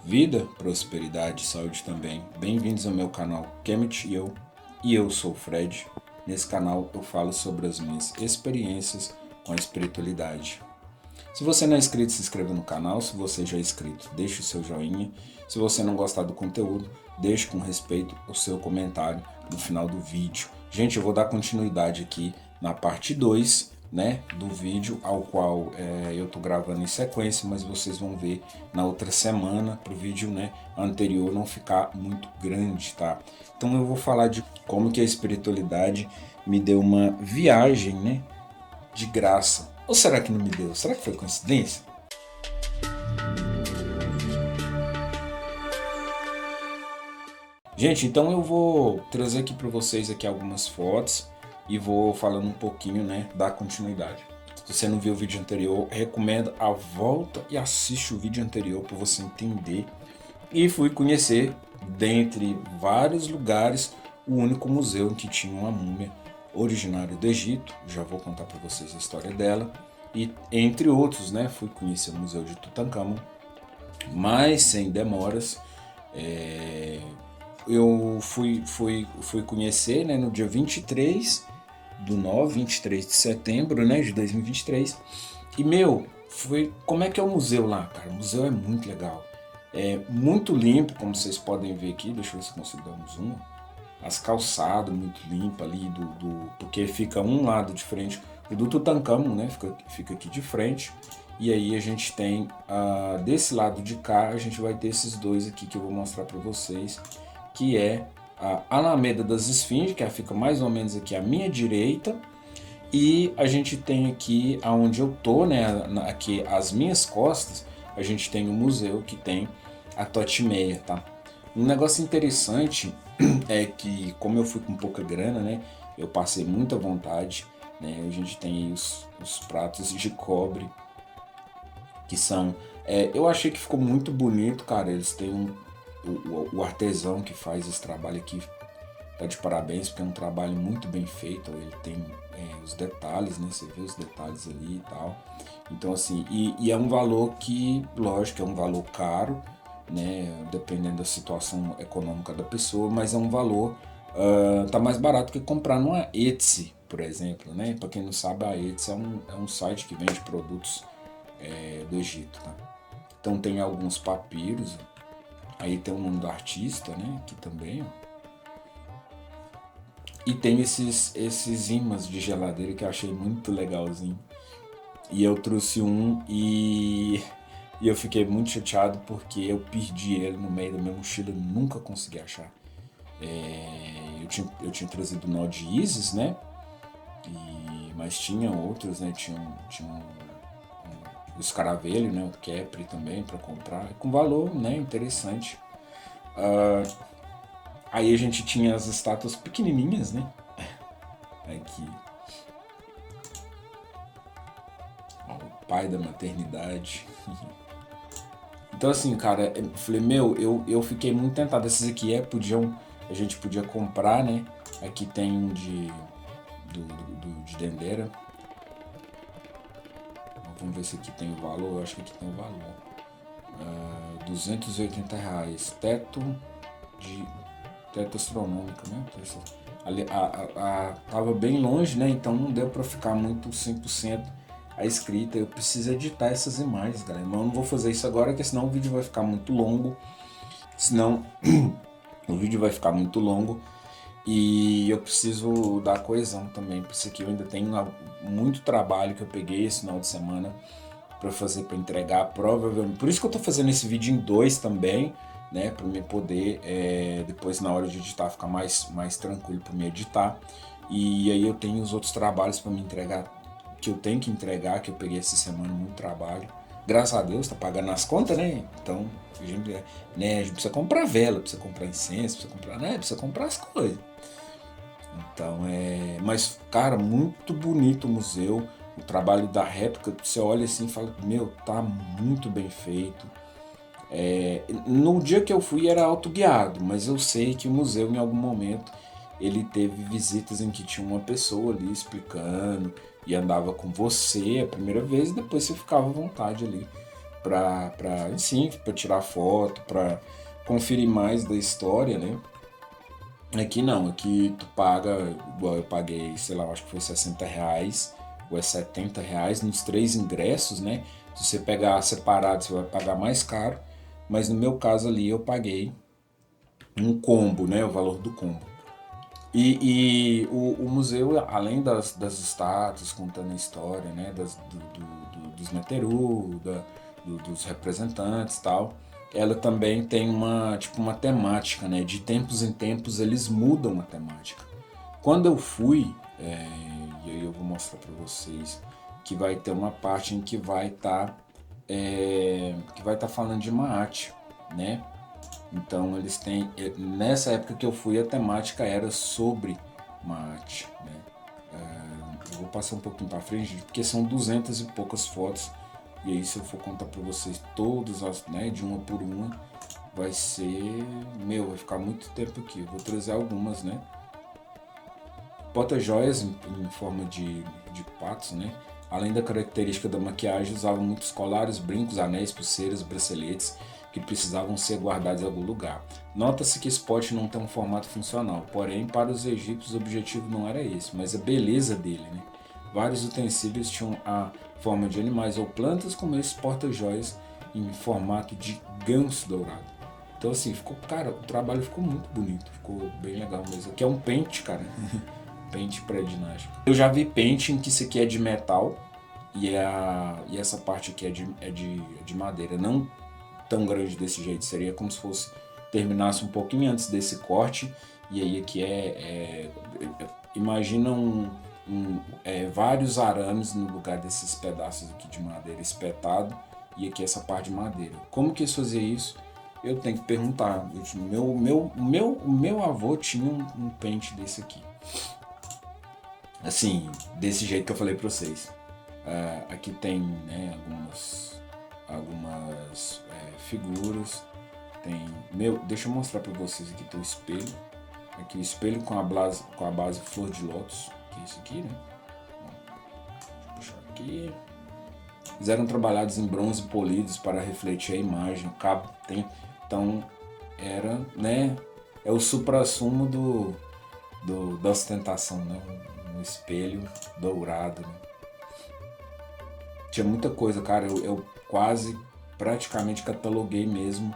Vida, prosperidade e saúde também. Bem-vindos ao meu canal Kemet e eu sou o Fred. Nesse canal eu falo sobre as minhas experiências com a espiritualidade. Se você não é inscrito, se inscreva no canal. Se você já é inscrito, deixe o seu joinha. Se você não gostar do conteúdo, deixe com respeito o seu comentário no final do vídeo. Gente, eu vou dar continuidade aqui na parte 2, né, do vídeo, ao qual eu tô gravando em sequência, mas vocês vão ver na outra semana, para o vídeo, né, anterior não ficar muito grande, tá? Então eu vou falar de como que a espiritualidade me deu uma viagem, né, de graça. Ou será que não me deu? Será que foi coincidência? Gente, então eu vou trazer aqui para vocês aqui algumas fotos e vou falando um pouquinho, né, da continuidade. Se você não viu o vídeo anterior, recomendo a volta e assiste o vídeo anterior para você entender. E fui conhecer, dentre vários lugares, o único museu em que tinha uma múmia originária do Egito. Já vou contar para vocês a história dela. E entre outros, né, fui conhecer o Museu de Tutancâmon, mas sem demoras. Eu fui conhecer, né, no dia 23 de setembro, né, de 2023. E, como é que é o museu lá, cara? O museu é muito legal. É muito limpo, como vocês podem ver aqui. Deixa eu ver se consigo dar um zoom. As calçadas muito limpas ali, porque fica um lado de frente. O do Tutancâmon, né, fica aqui de frente. E aí a gente tem, desse lado de cá, a gente vai ter esses dois aqui que eu vou mostrar para vocês, que é a Alameda das Esfinges, que fica mais ou menos aqui à minha direita, e a gente tem aqui aonde eu tô, né, aqui às minhas costas, a gente tem um museu que tem a Tote-Meia, tá? Um negócio interessante é que, como eu fui com pouca grana, né, eu passei muita vontade, né? A gente tem aí os pratos de cobre, que são... eu achei que ficou muito bonito, cara. Eles têm o artesão que faz esse trabalho aqui tá de parabéns, porque é um trabalho muito bem feito. Ele tem os detalhes, né? Você vê os detalhes ali e tal. Então, assim, e é um valor que, lógico, é um valor caro, né? Dependendo da situação econômica da pessoa, mas é um valor, tá mais barato que comprar numa Etsy, por exemplo, né? Para quem não sabe, a Etsy é um site que vende produtos do Egito, tá? Então tem alguns papiros, aí tem o nome do artista, né? Aqui também, ó. E tem esses ímãs de geladeira que eu achei muito legalzinho. E eu trouxe um e eu fiquei muito chateado porque eu perdi ele no meio da minha mochila, nunca consegui achar. Eu tinha trazido o nó de Isis, né? Mas tinha outros, né? Tinha o escaravelho, né? O Capri também para comprar, com valor, né? Interessante. Aí a gente tinha as estátuas pequenininhas, né? Aqui. Ó, o pai da maternidade. Então assim, cara, eu falei, eu fiquei muito tentado. Esses aqui a gente podia comprar, né? Aqui tem um de Dendera. Vamos ver se aqui tem o valor. Eu acho que aqui tem o valor. R$ 280. Teto astronômico, né? Ali, tava bem longe, né? Então não deu para ficar muito 100% a escrita. Eu preciso editar essas imagens, galera. Mas eu não vou fazer isso agora, porque senão o vídeo vai ficar muito longo. Senão o vídeo vai ficar muito longo. E eu preciso dar coesão também. Por isso aqui eu ainda tenho muito trabalho que eu peguei esse final de semana para fazer, para entregar, provavelmente. Por isso que eu tô fazendo esse vídeo em dois também, né, para me poder depois na hora de editar ficar mais tranquilo para me editar. E aí eu tenho os outros trabalhos para me entregar, que eu tenho que entregar, que eu peguei essa semana, muito trabalho. Graças a Deus tá pagando as contas, né? Então a gente precisa comprar vela, precisa comprar incenso, precisa comprar, né? Precisa comprar as coisas. Então mas cara, muito bonito o museu. O trabalho da réplica, você olha assim e fala, tá muito bem feito. No dia que eu fui era autoguiado, mas eu sei que o museu em algum momento ele teve visitas em que tinha uma pessoa ali explicando e andava com você a primeira vez e depois você ficava à vontade ali sim, para tirar foto, para conferir mais da história, né? Aqui não, aqui tu paga, igual eu paguei, sei lá, acho que foi R$ 60 ou é R$ 70 nos 3 ingressos, né? Se você pegar separado, você vai pagar mais caro, mas no meu caso ali eu paguei um combo, né? O valor do combo. O museu, além das estátuas contando a história, né? Dos Neteru, dos representantes e tal, ela também tem uma temática, né? De tempos em tempos eles mudam a temática. Quando eu fui, e aí eu vou mostrar para vocês, que vai ter uma parte em que vai estar falando de Maat, né? Então eles têm, nessa época que eu fui, a temática era sobre Maat, né? Eu vou passar um pouquinho para frente, porque são 200 e poucas fotos, e aí se eu for contar para vocês todas as, né, de uma por uma, vai vai ficar muito tempo aqui. Eu vou trazer algumas, né? Porta-joias em forma de patos, né? Além da característica da maquiagem, usavam muitos colares, brincos, anéis, pulseiras, braceletes que precisavam ser guardados em algum lugar. Nota-se que esse pote não tem um formato funcional, porém, para os egípcios o objetivo não era esse, mas a beleza dele, né? Vários utensílios tinham a forma de animais ou plantas, como esses porta-joias em formato de ganso dourado. Então assim, cara, o trabalho ficou muito bonito, ficou bem legal mesmo. Aqui é um pente, cara. Pente pré-dinástico. Eu já vi pente em que isso aqui é de metal e essa parte aqui é de madeira. Não tão grande desse jeito, seria como se fosse terminasse um pouquinho antes desse corte, e aí aqui imagina vários arames no lugar desses pedaços aqui de madeira espetado, e aqui essa parte de madeira. Como que eles faziam isso? Eu tenho que perguntar. O meu avô tinha um pente desse aqui. Assim, desse jeito que eu falei pra vocês. Aqui tem, né, algumas figuras. Deixa eu mostrar pra vocês aqui, tem o espelho. Aqui o espelho com a base flor de lótus, que é isso aqui, né? Deixa eu puxar aqui. Eles eram trabalhados em bronze polidos para refletir a imagem. O cabo tem, então era, né? É o suprassumo da ostentação, né? Um espelho dourado, né? Tinha muita coisa, cara. Eu praticamente cataloguei mesmo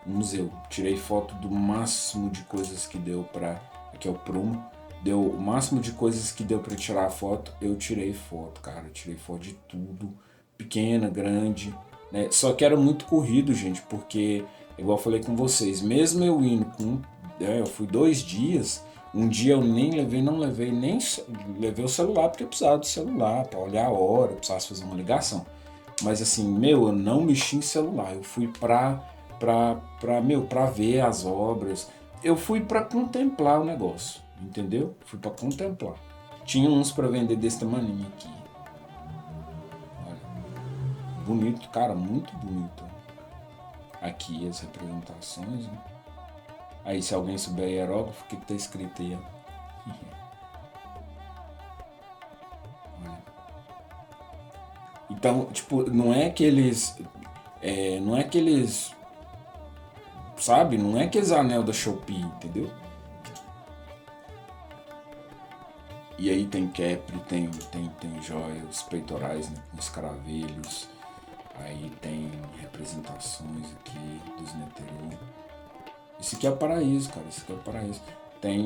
o museu. Tirei foto do máximo de coisas que deu pra. Aqui é o prumo. Deu o máximo de coisas que deu pra tirar foto. Eu tirei foto, cara. Eu tirei foto de tudo. Pequena, grande, né? Só que era muito corrido, gente, porque, igual eu falei com vocês, mesmo eu indo eu fui 2 dias. Um dia eu nem levei o celular, porque eu precisava do celular para olhar a hora, eu precisava fazer uma ligação. Mas assim, eu não mexi em celular, eu fui pra ver as obras, eu fui pra contemplar o negócio, entendeu? Fui pra contemplar. Tinha uns pra vender desse tamanho aqui. Olha, bonito, cara, muito bonito. Aqui as representações, né? Aí se alguém souber hierógrafo, o que tá escrito aí? Olha. Então, tipo, não é que eles, sabe? Não é aqueles anel da Shopee, entendeu? E aí tem capri, tem joias, peitorais, né, com escaravelhos. Aí tem representações aqui dos Neteru. Isso aqui é o paraíso, cara. Isso aqui é o paraíso. Tem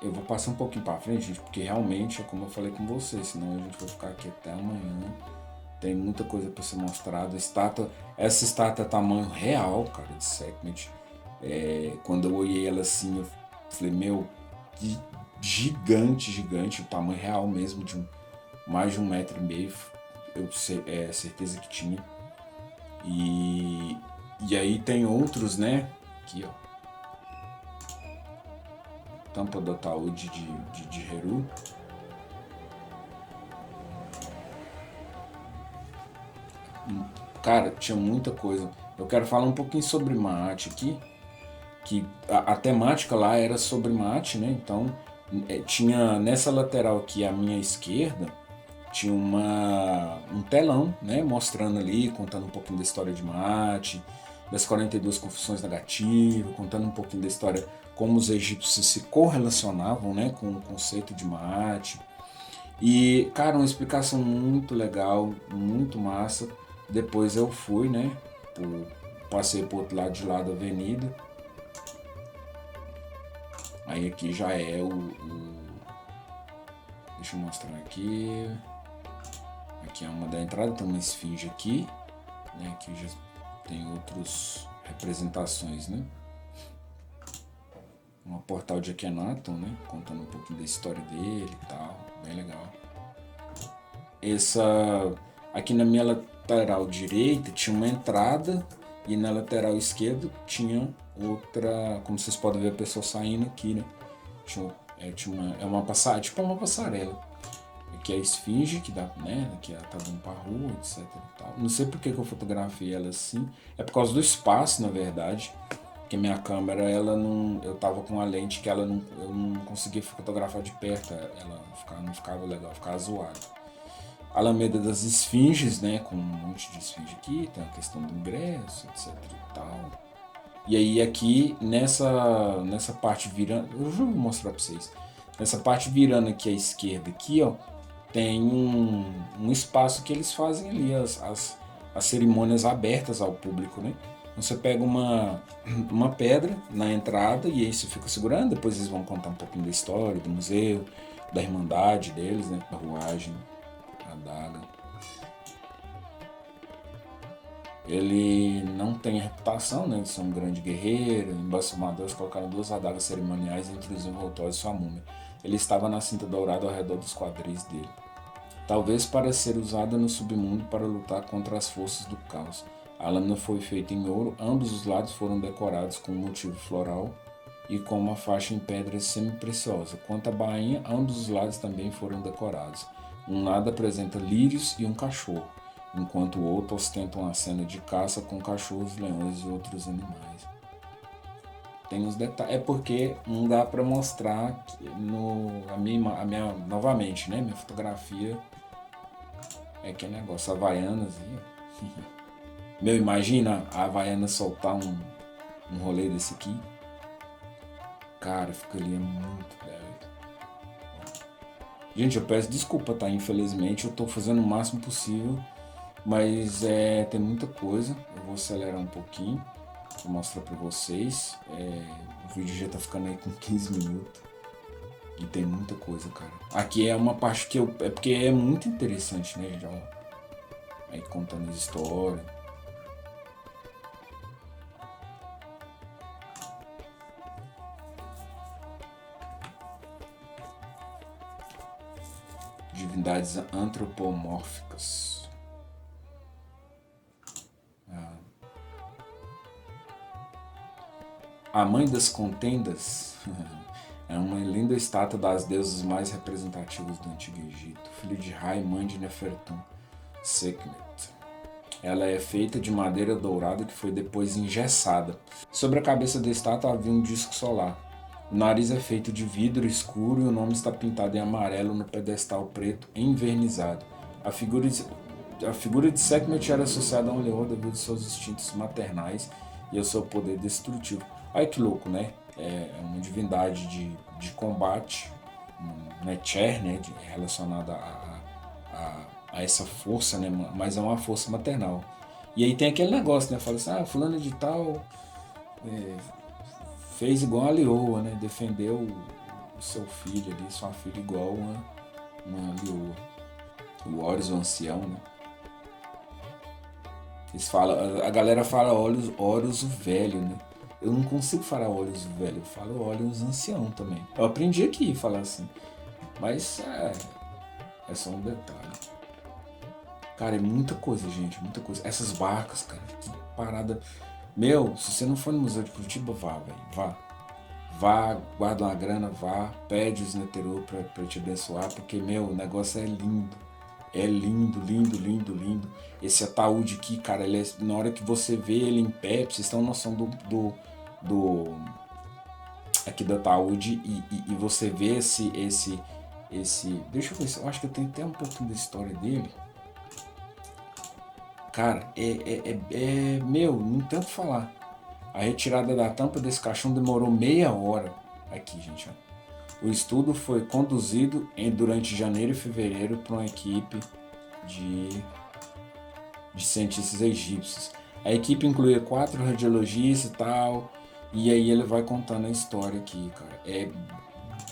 Eu vou passar um pouquinho pra frente, gente, porque realmente é como eu falei com vocês, senão a gente vai ficar aqui até amanhã. Tem muita coisa pra ser mostrada. Essa estátua é tamanho real, cara, de Sekhmet. Quando eu olhei ela assim, eu falei, que gigante, o tamanho real mesmo, mais de 1,5 m. Eu certeza que tinha. E aí tem outros, né? Aqui, ó. Tampa do ataúde de Heru. Cara, tinha muita coisa. Eu quero falar um pouquinho sobre Maat aqui. Que a temática lá era sobre Maat, né? Então, tinha nessa lateral aqui à minha esquerda, tinha um telão, né, mostrando ali, contando um pouquinho da história de Mate, das 42 confissões negativas, contando um pouquinho da história como os egípcios se correlacionavam, né, com o conceito de Mate. E, cara, uma explicação muito legal, muito massa. Depois eu fui, né, passei pro outro lado de lá da avenida. Aí aqui já é deixa eu mostrar aqui. Aqui é uma da entrada, tem uma esfinge aqui, né? Aqui já tem outras representações, né? Um portal de Akhenaton, né? Contando um pouquinho da história dele e tal, bem legal. Aqui na minha lateral direita tinha uma entrada e na lateral esquerda tinha outra, como vocês podem ver a pessoa saindo aqui, né? Uma passagem, tipo uma passarela. Aqui é a esfinge, que dá, né? Que ela tá dando pra rua, etc e tal. Não sei por que eu fotografei ela assim. É por causa do espaço, na verdade. Porque minha câmera, ela não. Eu tava com uma lente que eu não conseguia fotografar de perto. Ela não ficava legal, ficava zoada. Alameda das Esfinges, né? Com um monte de esfinge aqui, tem a questão do ingresso, etc e tal. E aí aqui nessa parte virando, eu já vou mostrar pra vocês. Nessa parte virando aqui à esquerda aqui, ó, tem um espaço que eles fazem ali as cerimônias abertas ao público, né? Então você pega uma pedra na entrada e aí você fica segurando, depois eles vão contar um pouquinho da história, do museu, da irmandade deles, né? Da ruagem, a adaga. Ele não tem reputação, né, de ser um grande guerreiro. Embalsamadores colocaram 2 adagas cerimoniais entre os envoltórios de sua múmia. Ele estava na cinta dourada ao redor dos quadris dele. Talvez para ser usada no submundo para lutar contra as forças do caos. A lâmina foi feita em ouro, ambos os lados foram decorados com um motivo floral e com uma faixa em pedra semi-preciosa. Quanto à bainha, ambos os lados também foram decorados. Um lado apresenta lírios e um cachorro, enquanto o outro ostenta uma cena de caça com cachorros, leões e outros animais. Tem uns detalhes. É porque não dá para mostrar novamente, né? Minha fotografia é que é negócio, Havaianas e. Meu, imagina a Havaiana soltar um rolê desse aqui. Cara, ficaria muito velho. Gente, eu peço desculpa, tá? Infelizmente eu tô fazendo o máximo possível. Mas tem muita coisa. Eu vou acelerar um pouquinho para mostrar para vocês. O vídeo já tá ficando aí com 15 minutos. E tem muita coisa, cara. Aqui é uma parte que é porque é muito interessante, né, gente? Aí contando as histórias. Divindades antropomórficas. A mãe das contendas é uma linda estátua das deusas mais representativas do Antigo Egito, filho de Ra e mãe de Nefertum, Sekhmet. Ela é feita de madeira dourada que foi depois engessada. Sobre a cabeça da estátua havia um disco solar. O nariz é feito de vidro escuro e o nome está pintado em amarelo no pedestal preto envernizado. A figura de Sekhmet era associada a um leão devido aos seus instintos maternais e ao seu poder destrutivo. Olha que louco, né? É uma divindade de combate, Netcher, né? Relacionada a essa força, né? Mas é uma força maternal. E aí tem aquele negócio, né? Fala assim, fulano de tal fez igual a leoa, né? Defendeu o seu filho ali, sua filha igual uma leoa. O Horus, o ancião, né? A galera fala Horus o velho, né? Eu não consigo falar Horus o velho, eu falo Horus ancião também. Eu aprendi aqui a falar assim. Mas é só um detalhe. Cara, é muita coisa, gente, muita coisa. Essas barcas, cara, que parada. Meu, se você não for no Museu de Curitiba, vá, velho, vá. Vá, guarda uma grana, vá, pede os Neteru pra te abençoar, porque, meu, o negócio é lindo. É lindo, lindo, lindo, lindo. Esse ataúde aqui, cara, na hora que você vê ele em pé, vocês têm uma noção aqui do ataúde e você vê Deixa eu ver, eu acho que eu tenho até um pouquinho da história dele. Cara, meu, não tanto falar. A retirada da tampa desse caixão demorou meia hora. Aqui, gente, ó. O estudo foi conduzido durante janeiro e fevereiro por uma equipe de, de cientistas egípcios. A equipe incluía 4 radiologistas e tal. E aí ele vai contando a história aqui, cara. É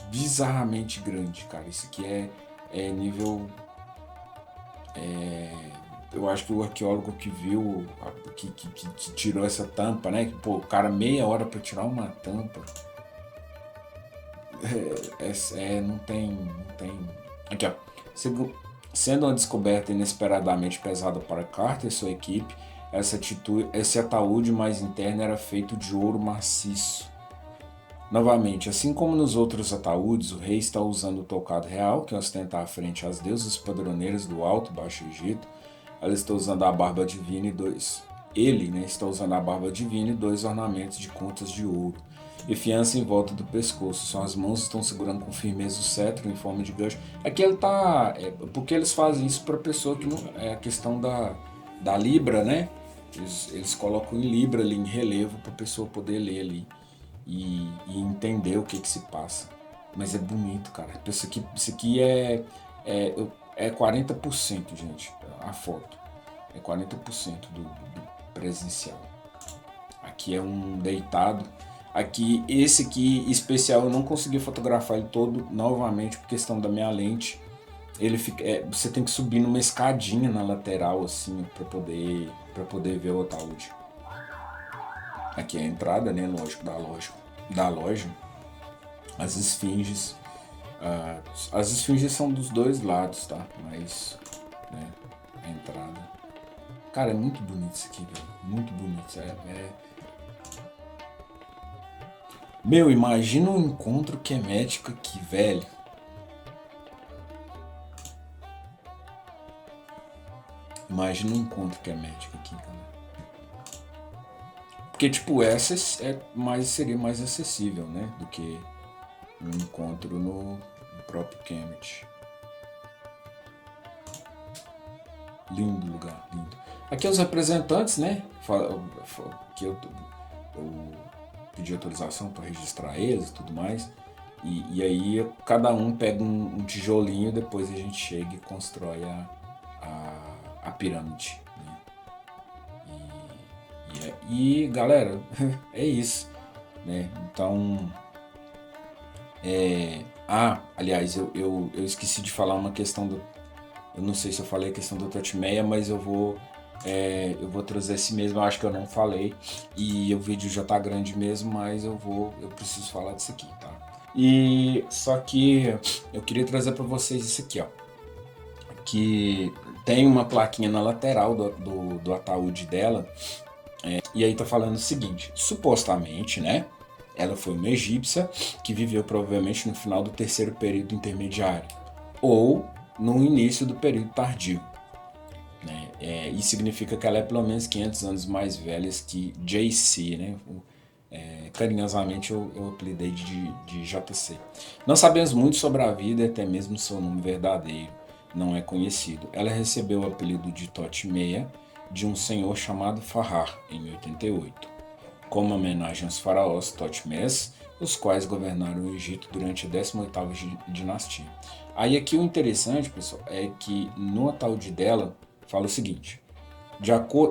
bizarramente grande, cara. Isso aqui é nível. Eu acho que o arqueólogo que viu, que tirou essa tampa, né? Que, pô, o cara meia hora pra tirar uma tampa. Não tem. Não tem. Aqui, ó. Sendo uma descoberta inesperadamente pesada para Carter e sua equipe, esse ataúde mais interno era feito de ouro maciço. Novamente, assim como nos outros ataúdes, o rei está usando o tocado real, que ostenta à frente as deusas padroneiras do Alto e Baixo Egito. Ela está usando a barba divina Ele, né, está usando a barba divina e 2 ornamentos de contas de ouro. E fiança em volta do pescoço. Suas mãos estão segurando com firmeza o cetro em forma de gancho. Aqui ele tá. Porque eles fazem isso para pessoa que não. É a questão da Libra, né? Eles colocam em Libra ali, em relevo, para a pessoa poder ler ali e entender o que se passa. Mas é bonito, cara. Isso aqui é 40%, gente. A foto. É 40% do presencial. Aqui é um deitado. Esse aqui especial eu não consegui fotografar ele todo novamente por questão da minha lente. Você tem que subir numa escadinha na lateral assim para poder ver o ataúde. Aqui é a entrada, né? Lógico, da loja. As esfinges. As esfinges são dos 2 lados, tá? Mas, né? A entrada. Cara, é muito bonito isso aqui, velho. Muito bonito. Meu, imagina um encontro quemético aqui, velho. Imagina um encontro quemético aqui, cara. Porque, tipo, essa seria mais acessível, né? Do que um encontro no próprio Kemet. Lindo lugar, lindo. Aqui os representantes, né? Que eu pedi autorização para registrar eles e tudo mais. E aí cada um pega um tijolinho e depois a gente chega e constrói a pirâmide. Né? E galera, é isso. Né? Então. Aliás, eu esqueci de falar uma questão do. Eu não sei se eu falei a questão do Totmeia, mas eu vou trazer esse mesmo, eu acho que eu não falei. E o vídeo já tá grande mesmo, mas eu preciso falar disso aqui, tá? E só que eu queria trazer para vocês isso aqui, ó. Que tem uma plaquinha na lateral do ataúde dela. E aí tá falando o seguinte: supostamente, né? Ela foi uma egípcia que viveu provavelmente no final do 3º período intermediário ou no início do período tardio. Né? Isso significa que ela é pelo menos 500 anos mais velha que JC, né? Carinhosamente eu apelidei de JC. Não sabemos muito sobre a vida e até mesmo seu nome verdadeiro não é conhecido. Ela recebeu o apelido de Totmeia de um senhor chamado Farrar em 88, como homenagem aos faraós Totmés, os quais governaram o Egito durante a 18ª dinastia. Aí aqui o interessante, pessoal, é que no ataúde dela fala o seguinte: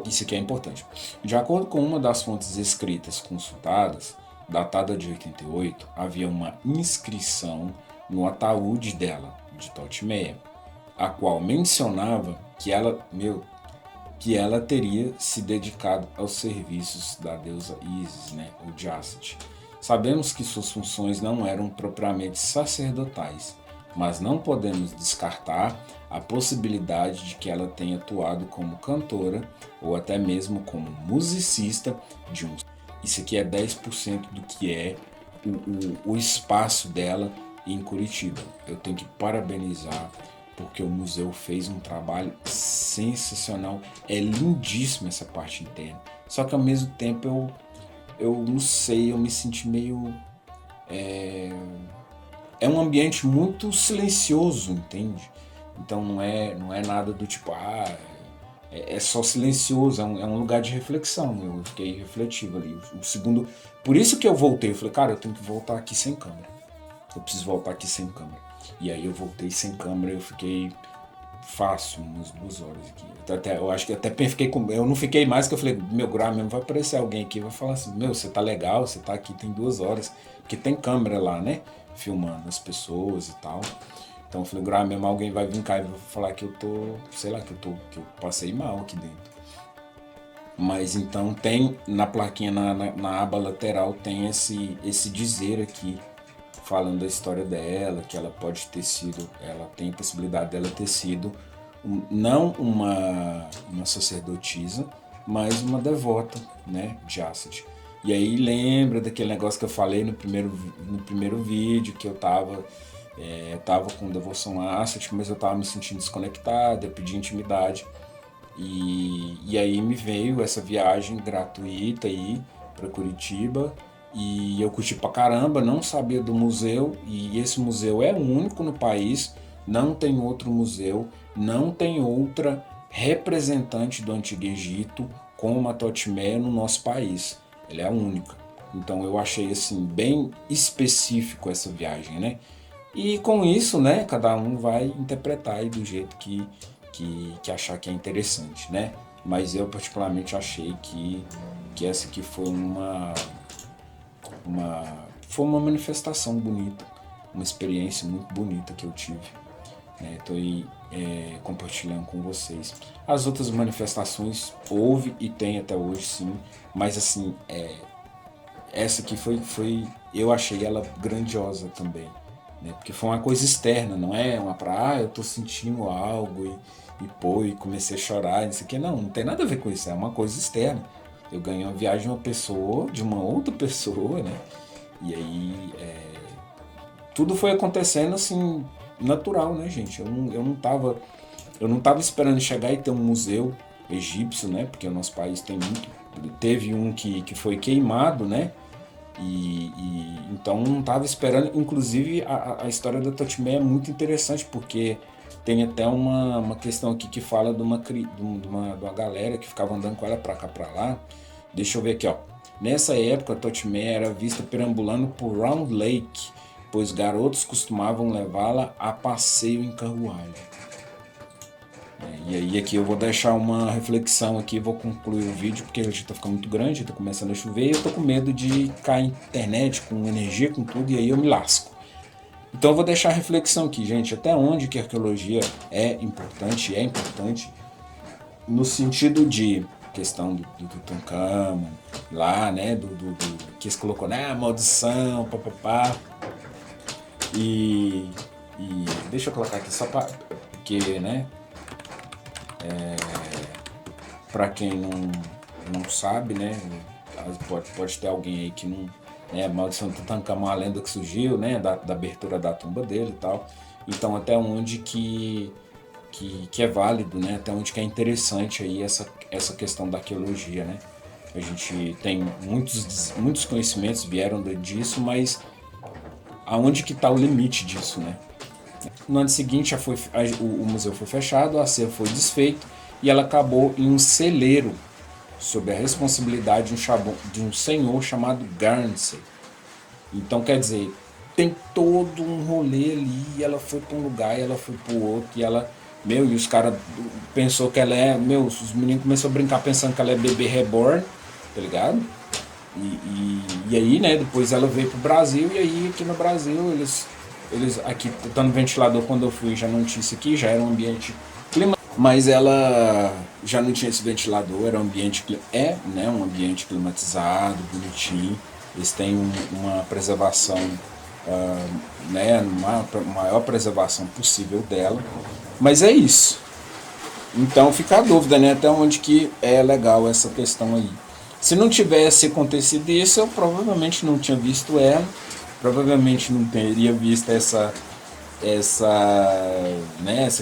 isso aqui é importante. De acordo com uma das fontes escritas consultadas, datada de 88, havia uma inscrição no ataúde dela, de Totmeia, a qual mencionava que ela teria se dedicado aos serviços da deusa Isis, né, ou Jacet. Sabemos que suas funções não eram propriamente sacerdotais, mas não podemos descartar a possibilidade de que ela tenha atuado como cantora ou até mesmo como musicista de um. Isso aqui é 10% do que é o espaço dela em Curitiba. Eu tenho que parabenizar, porque o museu fez um trabalho sensacional. É lindíssima essa parte interna. Só que ao mesmo tempo eu não sei, eu me senti meio... é um ambiente muito silencioso, entende? Então não é nada do tipo, é só silencioso, é um lugar de reflexão. Eu fiquei refletivo ali. O segundo, por isso que eu voltei, eu falei, cara, eu tenho que voltar aqui sem câmera. Eu preciso voltar aqui sem câmera. E aí eu voltei sem câmera, eu fiquei fácil umas 2 horas aqui. Eu acho que até fiquei com. Eu não fiquei mais, que eu falei, meu grau mesmo, vai aparecer alguém aqui, vai falar assim, meu, você tá legal, você tá aqui tem 2 horas. Porque tem câmera lá, né? Filmando as pessoas e tal. Então eu falei, grau mesmo, alguém vai vir cá e vai falar que eu tô, sei lá, que eu passei mal aqui dentro. Mas então tem na plaquinha, na aba lateral, tem esse dizer aqui, falando da história dela, que ela pode ter sido, ela tem a possibilidade dela ter sido não uma sacerdotisa, mas uma devota, né, de Ácide. E aí lembra daquele negócio que eu falei no primeiro vídeo, que eu tava com devoção a Ácide, mas eu tava me sentindo desconectado, eu pedi intimidade. E aí me veio essa viagem gratuita aí para Curitiba e eu curti pra caramba, não sabia do museu, e esse museu é o único no país, não tem outro museu, não tem outra representante do Antigo Egito como a Totimé no nosso país. Ela é a única. Então eu achei assim bem específico essa viagem, né? E com isso, né, cada um vai interpretar aí do jeito que achar que é interessante, né? Mas eu particularmente achei que essa aqui foi foi uma manifestação bonita, uma experiência muito bonita que eu tive. Estou aí compartilhando com vocês. As outras manifestações houve e tem até hoje, sim, mas assim, essa aqui eu achei ela grandiosa também, né? Porque foi uma coisa externa, não é uma pra, eu tô sentindo algo e comecei a chorar, isso aqui não tem nada a ver com isso, é uma coisa externa. Eu ganhei uma viagem de uma outra pessoa, né? E aí tudo foi acontecendo assim, natural, né, gente? Eu não tava esperando chegar e ter um museu egípcio, né? Porque o nosso país tem muito. Teve um que foi queimado, né? Então não estava esperando. Inclusive a história da Totimé é muito interessante, porque tem até uma questão aqui que fala de uma galera que ficava andando com ela pra cá pra lá. Deixa eu ver aqui, ó. Nessa época a Totimé era vista perambulando por Round Lake, pois garotos costumavam levá-la a passeio em carruagem. E aí aqui eu vou deixar uma reflexão aqui, vou concluir o vídeo, porque já está ficando muito grande, está começando a chover e eu tô com medo de cair internet com energia, com tudo, e aí eu me lasco. Então eu vou deixar a reflexão aqui, gente, até onde que a arqueologia é importante no sentido de questão do Tutankhamon, lá, né, que eles colocou, né, maldição, papapá, e deixa eu colocar aqui só para, porque, né, para quem não sabe, né, pode ter alguém aí que não, né, a maldição do Tutankhamon, a lenda que surgiu, né, da abertura da tumba dele e tal. Então até onde que é válido, né, até onde que é interessante aí essa questão da arqueologia, né. A gente tem muitos conhecimentos vieram disso, mas aonde que está o limite disso, né? No ano seguinte o museu foi fechado, o acervo foi desfeito e ela acabou em um celeiro sob a responsabilidade de um senhor chamado Guernsey. Então quer dizer, tem todo um rolê ali, e ela foi para um lugar, e ela foi para o outro, e os caras pensou que ela os meninos começaram a brincar pensando que ela é bebê reborn, tá ligado? E aí, né, depois ela veio pro Brasil, e aí aqui no Brasil eles aqui dando ventilador, quando eu fui já não tinha isso aqui, já era um ambiente mas ela já não tinha esse ventilador, era um ambiente né, um ambiente climatizado, bonitinho. Eles têm uma preservação, né, uma maior preservação possível dela. Mas é isso. Então fica a dúvida, né, até onde que é legal essa questão aí. Se não tivesse acontecido isso, eu provavelmente não tinha visto ela, provavelmente não teria visto essa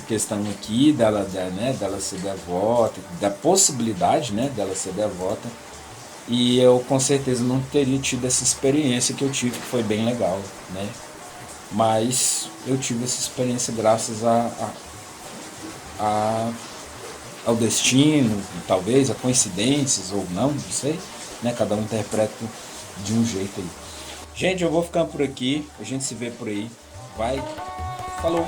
questão aqui dela ser devota, da possibilidade, né, dela ser devota, e eu com certeza não teria tido essa experiência que eu tive, que foi bem legal, né. Mas eu tive essa experiência graças ao destino, talvez, a coincidências ou não sei, né? Cada um interpreta de um jeito aí. Gente, eu vou ficando por aqui, a gente se vê por aí. Vai, falou!